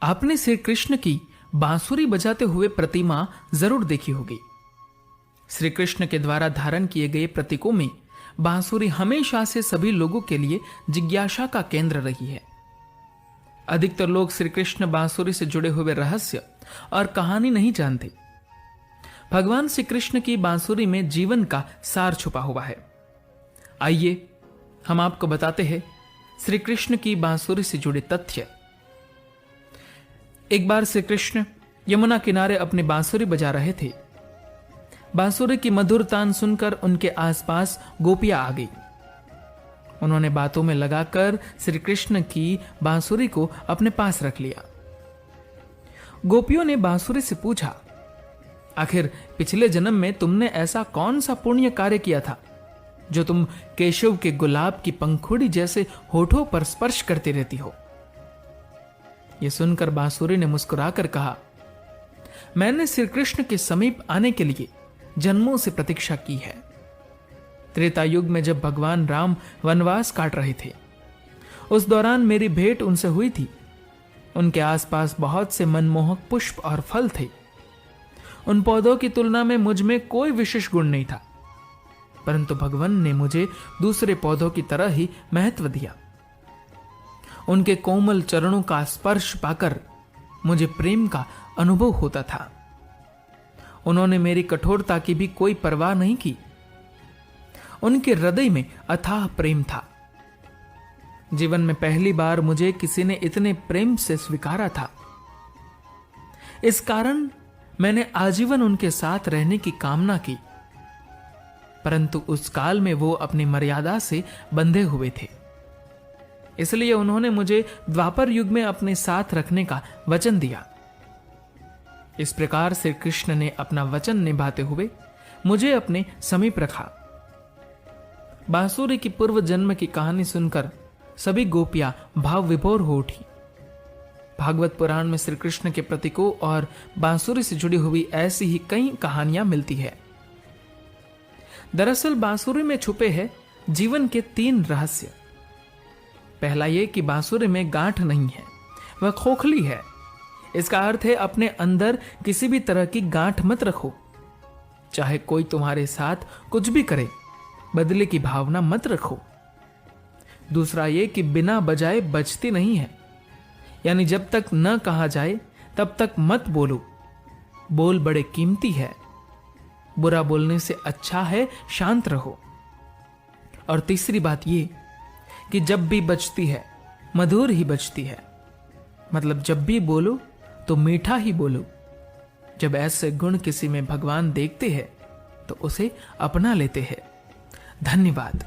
आपने श्री कृष्ण की बांसुरी बजाते हुए प्रतिमा जरूर देखी होगी। श्री कृष्ण के द्वारा धारण किए गए प्रतीकों में बांसुरी हमेशा से सभी लोगों के लिए जिज्ञासा का केंद्र रही है। अधिकतर लोग श्री कृष्ण बांसुरी से जुड़े हुए रहस्य और कहानी नहीं जानते। भगवान श्री कृष्ण की बांसुरी में जीवन का सार छुपा हुआ है। आइए हम आपको बताते हैं श्री कृष्ण की बांसुरी से जुड़े तथ्य। एक बार श्री कृष्ण यमुना किनारे अपनी बांसुरी बजा रहे थे। बांसुरी की मधुर तान सुनकर उनके आसपास गोपियां आ गई। उन्होंने बातों में लगाकर श्री कृष्ण की बांसुरी को अपने पास रख लिया। गोपियों ने बांसुरी से पूछा, आखिर पिछले जन्म में तुमने ऐसा कौन सा पुण्य कार्य किया था जो तुम केशव के गुलाब की पंखुड़ी जैसे होठों पर स्पर्श करती रहती हो? यह सुनकर बांसुरी ने मुस्कुराकर कहा, मैंने श्री कृष्ण के समीप आने के लिए जन्मों से प्रतीक्षा की है। त्रेता युग में जब भगवान राम वनवास काट रहे थे, उस दौरान मेरी भेंट उनसे हुई थी। उनके आसपास बहुत से मनमोहक पुष्प और फल थे। उन पौधों की तुलना में मुझ में कोई विशेष गुण नहीं था, परंतु भगवान ने मुझे दूसरे पौधों की तरह ही महत्व दिया। उनके कोमल चरणों का स्पर्श पाकर मुझे प्रेम का अनुभव होता था। उन्होंने मेरी कठोरता की भी कोई परवाह नहीं की। उनके हृदय में अथाह प्रेम था। जीवन में पहली बार मुझे किसी ने इतने प्रेम से स्वीकारा था। इस कारण मैंने आजीवन उनके साथ रहने की कामना की, परंतु उस काल में वो अपनी मर्यादा से बंधे हुए थे। इसलिए उन्होंने मुझे द्वापर युग में अपने साथ रखने का वचन दिया। इस प्रकार श्री कृष्ण ने अपना वचन निभाते हुए मुझे अपने समीप रखा। बांसुरी की पूर्व जन्म की कहानी सुनकर सभी गोपियां भाव विभोर हो उठी। भागवत पुराण में श्री कृष्ण के प्रतीकों और बांसुरी से जुड़ी हुई ऐसी ही कई कहानियां मिलती है। दरअसल बांसुरी में छुपे हैं जीवन के 3 रहस्य। पहला यह कि बांसुरी में गांठ नहीं है, वह खोखली है। इसका अर्थ है अपने अंदर किसी भी तरह की गांठ मत रखो। चाहे कोई तुम्हारे साथ कुछ भी करे, बदले की भावना मत रखो। दूसरा यह कि बिना बजाए बजती नहीं है, यानी जब तक न कहा जाए तब तक मत बोलो। बोल बड़े कीमती है। बुरा बोलने से अच्छा है शांत रहो। और तीसरी बात यह कि जब भी बजती है मधुर ही बजती है, मतलब जब भी बोलो तो मीठा ही बोलो। जब ऐसे गुण किसी में भगवान देखते हैं तो उसे अपना लेते हैं। धन्यवाद।